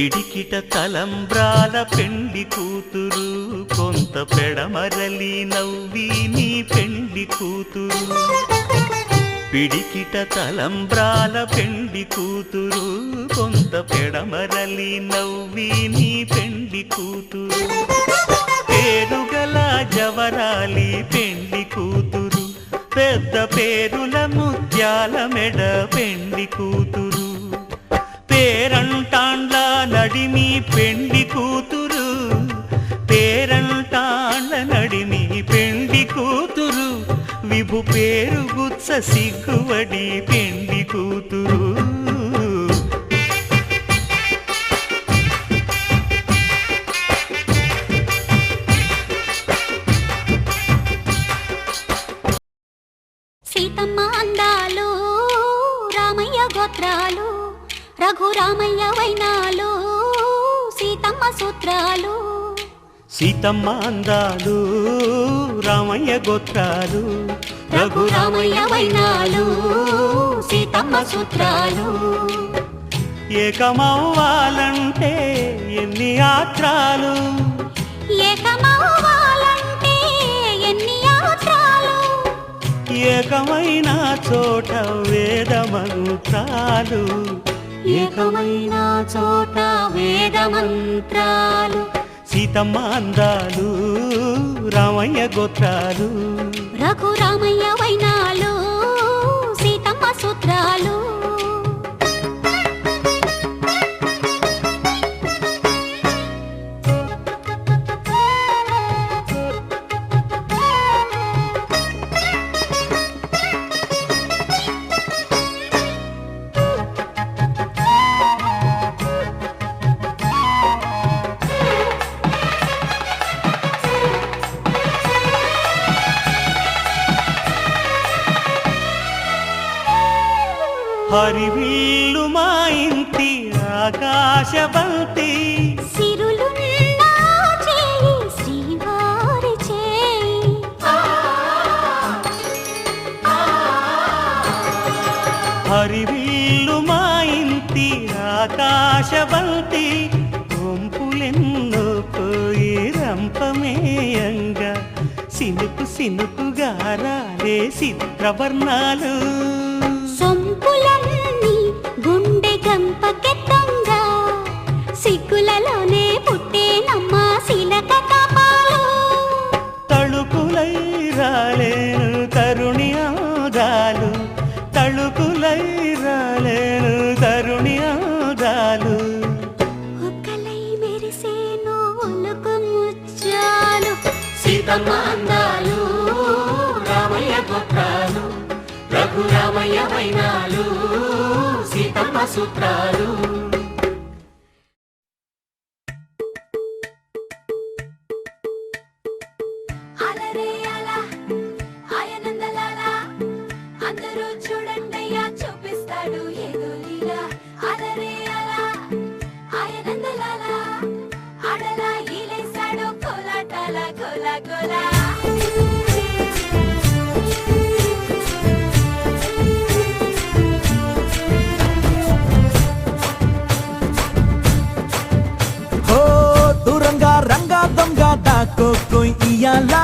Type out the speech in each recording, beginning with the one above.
పిడికిట తలంబ్రాల పెండ్లి కూతురు కొంత పెడమరలి నవ్వి నీ పెండ్లి కూతురు పిడికిట తలంబ్రాల పెండ్లి కూతురు కొంత పెడమరలి నవ్వి నీ పెండ్లి కూతురు పేరుగల జవరాలి పెండ్లి కూతురు పెద్ద పేరుల ముత్యాల మెడ పెండ్లి కూతురు పేరంటాండ్ల నడిమి పెండ్లి కూతురు పేరంటాండ్ల నడిమి పెండ్లి కూతురు విభు పేరు గుత్స సిగ్గువడి పెండ్లి కూతురు సీతమ్మ అందాలు రామయ్య గోత్రాలు రఘురామయ్య వైనాలు సీతమ్మ సూత్రాలు సీతమ్మ అందాలు రామయ్య గోత్రాలు రఘురామయ్య వైనాలు సీతమ్మ సూత్రాలు ఏకమవ్వాలంటే ఎన్ని యాత్రాలు ఏకమవ్వాలంటే ఎన్ని యాత్రాలు ఏకమైన చోట వేద మంత్రాలు ఏకమైన చోట వేద మంత్రాలు సీతమ్మ అందాలు రామయ్య గోత్రాలు రఘురామయ్య వైనాలు సీతమ్మ సూత్రాలు హరివిల్లు మా ఇంటి ఆకాశబంతి సిరులున్న చేయి శ్రీవారి చేయి హరివిల్లు మా ఇంటి ఆకాశబంతి గుంపులెన్నో పోయి రంపమేయంగా సినుకు సినుకుగా రాలే చిత్రవర్ణాలు సొంపులన్నీ గుండె గంపకెత్తంగా సిగ్గులలోనే పుట్టేనమ్మ శిలక కపాలు తళుకులై రాలేను తరుణి ఆదాలు తళుకులై రాలేను తరుణి ఆదాలు ఒక్కలై మెరిసేను ఒలుకు ముచ్చాలు సీతమ్మ అందాలు రామయ్య గోత్రాలు రఘురామయ్య వైనాలు సీతమ్మ సూత్రాలు అలరే అలా ఆయనందలాలా అందరూ చూడండయ్యా చూపిస్తాడు ఏదో లీలా అలరే అలా ఆయనందలాలా ఆడలా ఈలేసాడు కోలాటాల కోలా కోలా కోయి ఇయ్యాలా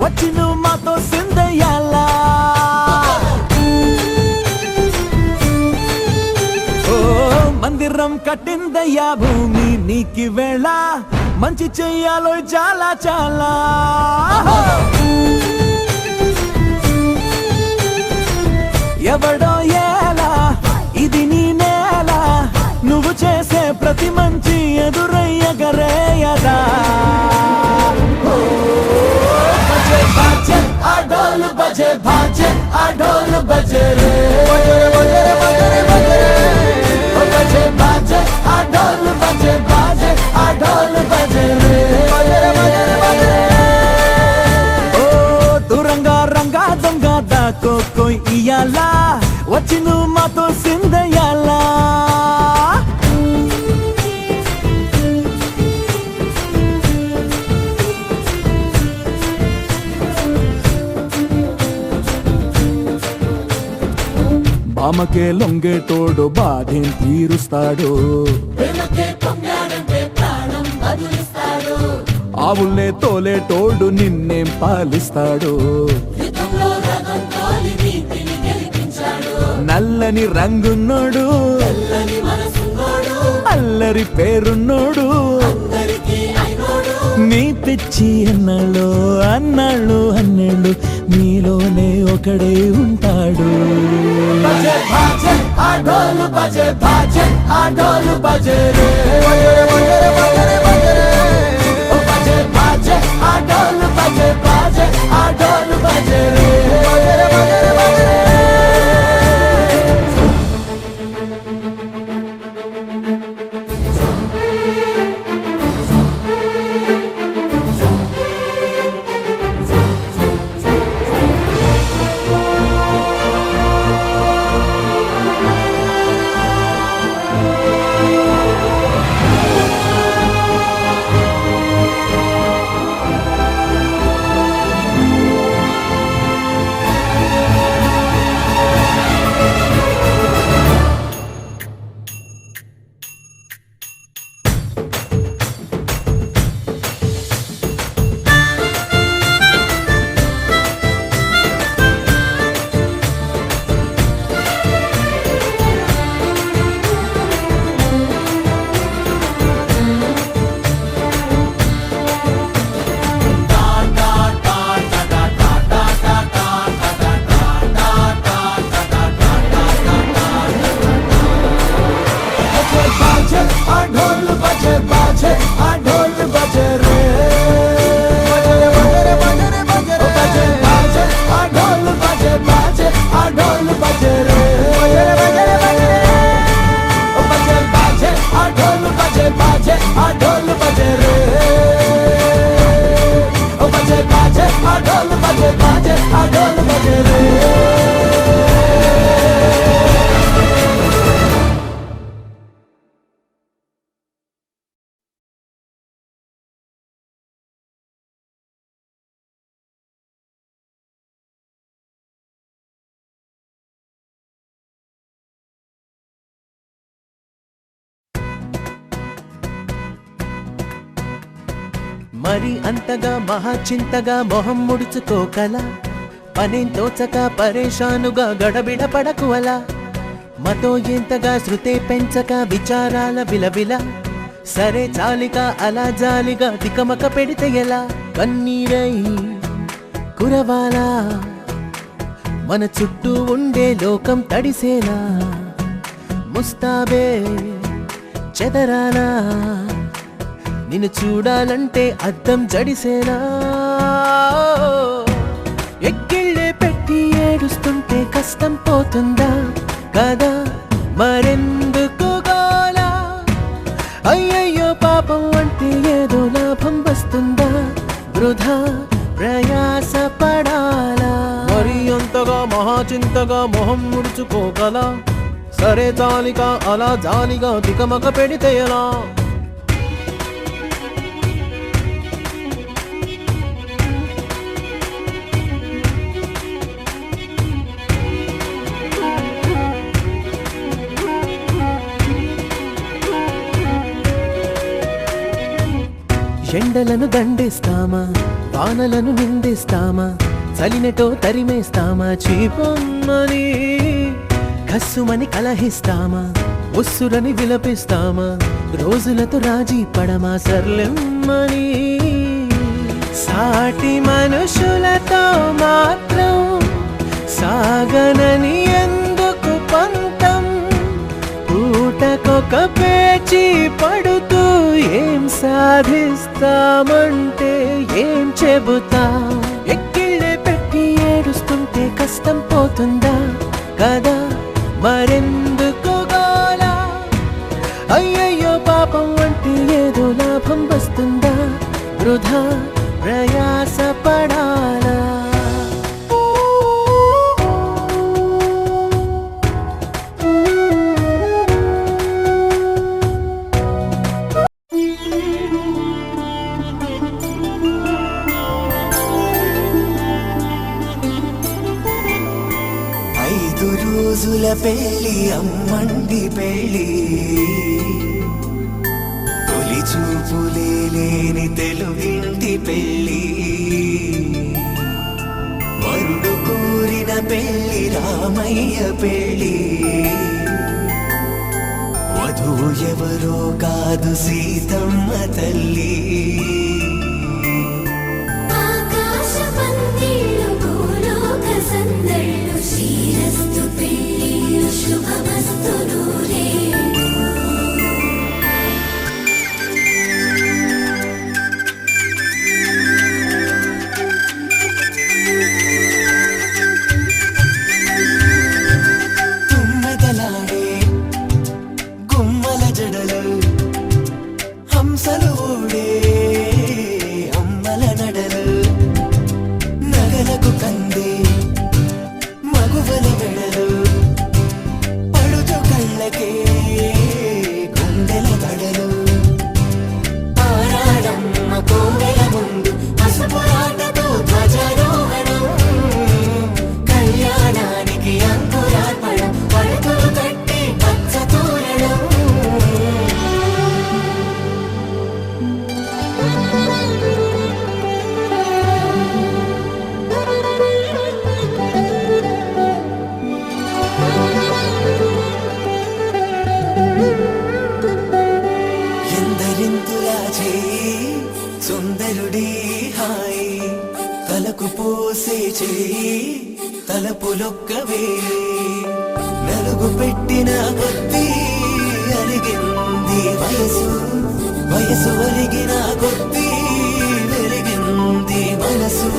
వచ్చి నువ్వు మాతో సిందయ్యాలా ఓ మందిరం కట్టిందయ్యా భూమి నీకి వేళ మంచి చెయ్యాలో చాలా చాలా ఎవడో ఎలా ఇది నీ నేల నువ్వు చేసే ప్రతి మంచి ఎదురయ్యగరేయదా बजे भाजे आढोल बजे रे बजे भाजे आढोल बजे भाजे आढोल बजे रे ओ दुरंगा रंगा दंगा दाको कोई इयाला वचिनु मातो सिंदयाला ఆమెకే లొంగేటోడు బాధేం తీరుస్తాడు ఎదుటే పొంగాడంటే ప్రాణం బదులిస్తాడు. ఆవుల్నే తోలేటోడు నిన్నేం పాలిస్తాడు. యుద్ధంలో రథం తోలి నీతిని గెలిపించాడు. నల్లని రంగున్నోడు, తెల్లని మనసున్నోడు, అల్లరి పేరున్నోడు, అందరికీ అయినోడు. నీ పిచ్చి అన్నాళ్ళు అన్నాళ్ళు అన్నేళ్ళు మీలోనే ఒకడే ఉంటాడు. బజే బాజే ఆడోలు బజే బాజే ఆడోలు బజే రే బజే బజే బజే ఓ బజే బాజే ఆడోలు బజే బాజే ఆడోలు బజే రే బజే బజే బజే మరి అంతగా మహాచింతగా మొహం ముడుచుకోకల పనేం తోచక పరేషానుగా గడబిడ పడకు అలా మతో ఎంతగా శృతే పెంచక విచారాల విలవిల సరే చాలిక అలా జాలిగా తికమక పెడితే ఎలా కన్నీరై కురవాలా మన చుట్టూ ఉండే లోకం తడిసేలా ముస్తాబే చెదరాలా నిన్ను చూడాలంటే అద్దం జడిసేనా ఎక్కిళ్ళే పెట్టి ఏడుస్తుంటే కష్టం పోతుందా కదా మరెందుకు గోలా అయ్యయ్యో పాపం అంటే ఏదో లాభం వస్తుందా వృధా ప్రయాస పడాలా మరి అంతగా మహాచింతగా మొహం ముడుచుకోగల సరే జాలిక అలా జాలిగా తికమక పెడితే ఎలా ఎండలను దండిస్తామా వానలను నిందిస్తామా చలినటో తరిమేస్తామా చీపొమ్మని కస్సుమని కలహిస్తామా ఉస్సురని విలపిస్తామా రోజులతో రాజీ పడమా సర్లెమ్మని సాటి మనుషులతో మాత్రం సాగనని ఎందుకు పంతం పూటకొక పేచి పడుతూ ఏం సాధిస్తామంటే ఏం చెబుతా ఎక్కిళ్ళే పెట్టి ఏడుస్తుంటే కష్టం పోతుందా కదా మరెందుకు గోలా అయ్యయ్యో పాపం అంటే ఏదో లాభం వస్తుందా వృధా ప్రయాస పడాలా రోజుల పెళ్ళి అమ్మండి పెళ్ళి చూపులే లేని తెలుగింటి పెళ్ళి వరుడు కోరిన పెళ్ళి రామయ్య పెళ్ళి వధువు ఎవరో కాదు సీతమ్మ తల్లి ఆకాశ పందిళ్ళు భూలోక సందళ్ళు శ్రీరస్తు పెళ్ళిళ్ళు శుభమస్తు నూరే తుమ్మెదలాడే గుమ్మల జడలు హంసలు ఊడే అమ్మల నడలు నగలకు కందే మగువల వెడలు పడుచు కళ్ళకే గుండెల దడలు ఆరాడమ్మ కోవెల ముందు పసుపురాటతో ధ్వజారోహణం కళ్యాణానికి అంకురార్పణం పడుతులు కట్టి పచ్చ తోరణం ఎందరింతులా చేయి సుందరుడి హాయి తలకు పోసే చేయి తలపులొక్కవే నలుగు పెట్టిన కొద్దీ అలిగింది వయసు వయసు ఒలిగిన కొద్దీ వెలిగింది మనసు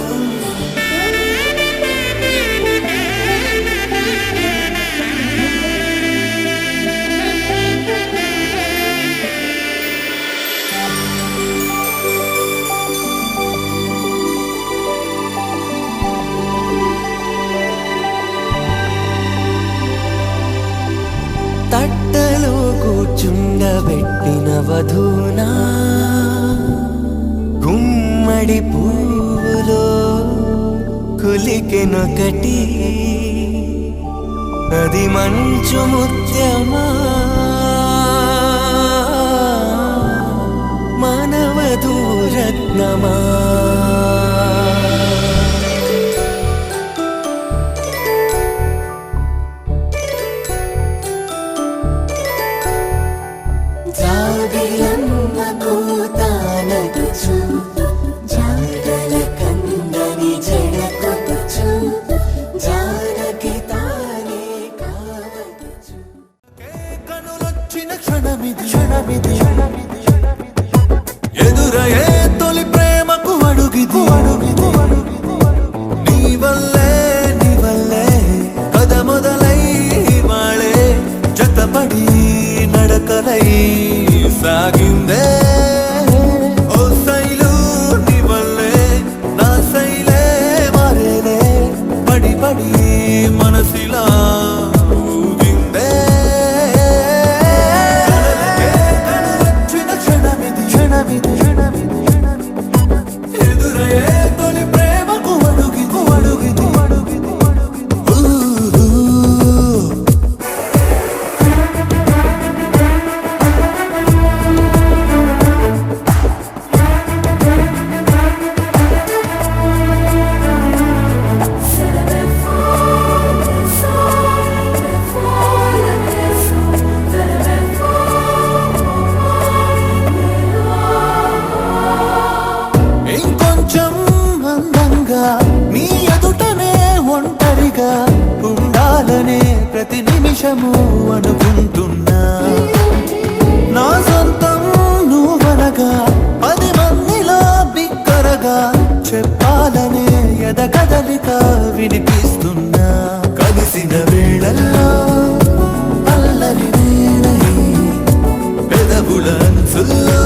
తట్టలో కూర్చుండబెట్టిన వధూనా గుమ్మడి పూలో కులికెనొకటి అది మంచు ముత్యమా మానవధూరత్నమా జాబిలమ్మ కూతానదుచు జాడల కందని జడకొట్టుచు జానకి తానే కావదుచు కనులొచ్చిన క్షణమిది ఎదురయే తొలి ప్రేమకు అడుగిది నీ వల్లే కథ మొదలై వాళే జతపడి నడకలై సాగిందే ఓ శైలు నీ వల్లే నా శైలే మారేలే పడి మనసిలా ఊగిందే కనులొచ్చిన క్షణమిది ఎదురయ్యే తొలి ప్రేమకు అడుగిది ఇంకొంచెం అందంగా నీ ఎదుటనే ఒంటరిగా ఉండాలనే ప్రతి నిమిషము అనుకుంటున్నా నా సొంతం నువ్వనగా 10 మందిలో బిక్కరగా చెప్పాలనే ఎదగదలిక వినిపిస్తున్నా కలిసిన వేళల్లో అల్లరి నేనై పెదవుల అంచుల్లో